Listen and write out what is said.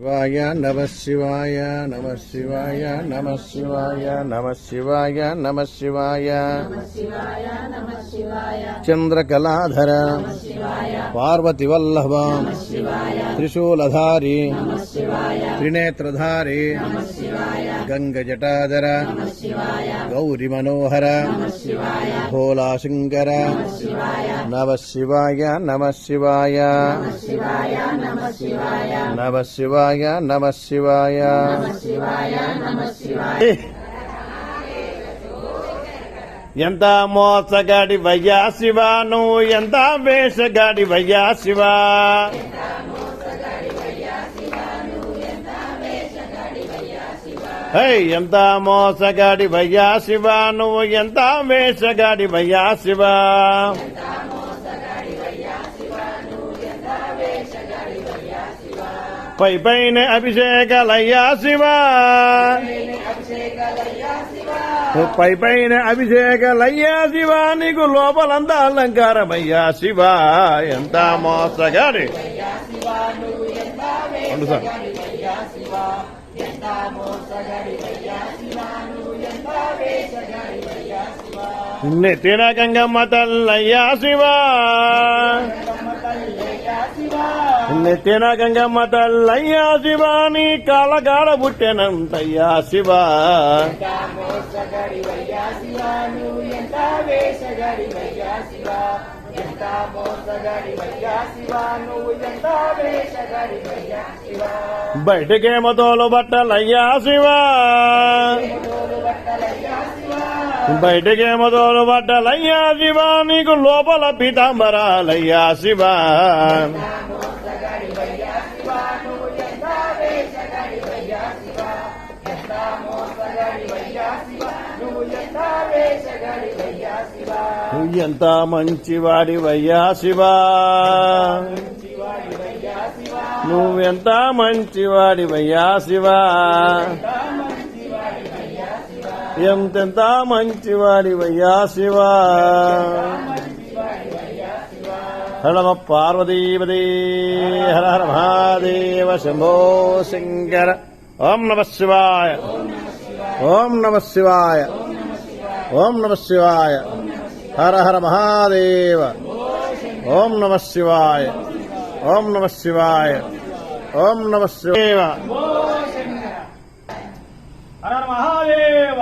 శివాయ నమః శివాయ నమః శివాయ నమః శివాయ నమః శివాయ నమః శివాయ చంద్రకళాధర పార్వతివల్లభ త్రిశూలధారి త్రినేత్రధారి గంగజటాధర గౌరి మనోహర భోళాశంకర నమః శివాయ నమః శివాయ నమః శివాయ నమః శివాయ ఎంత మోసగాడి వయ్యా శివ నువ్వు ఎంత వేషగాడి వయ్యా శివ ఎంత మోసగాడి వయ్యా శివ నువ్వు ఎంత వేషగాడి వయ్యా శివ పై పైన అభిషేకాలయ్యా శివ పై పైన అభిషేకాలయ్యా శివ నీకు లోపలంతా అలంకారమయ్యా శివ ఎంత మోసగాడి నెత్తిన గంగమ్మ తల్లయ్యా శివ నెత్తిన గంగమ్మ తల్లయ్యా శివ నీ కాలగాడ పుట్టెనంతయ్యా శివ బయటకేమో తోలు బట్టలయ్యా శివ బయటకేమో తోలు బట్టలయ్యా శివ నీకు లోపల పీతాంబరాలయ్యా శివ ఎంత మంచివాడివయ్యా శివ నువ్వెంత మంచివాడివయ్యా శివ ఎంతెంత మంచివాడివయ్యా శివ హర నమ పార్వతీపదే హర హర మహాదేవ శంభో శంకర ఓం నమ శివాయ ఓం నమ శివాయ ఓం నమ శివాయ హర హర మహాదేవ ఓం నమ శివాయ ఓం నమ శివాయ ఓం నమ శివాయ హర హర మహాదేవ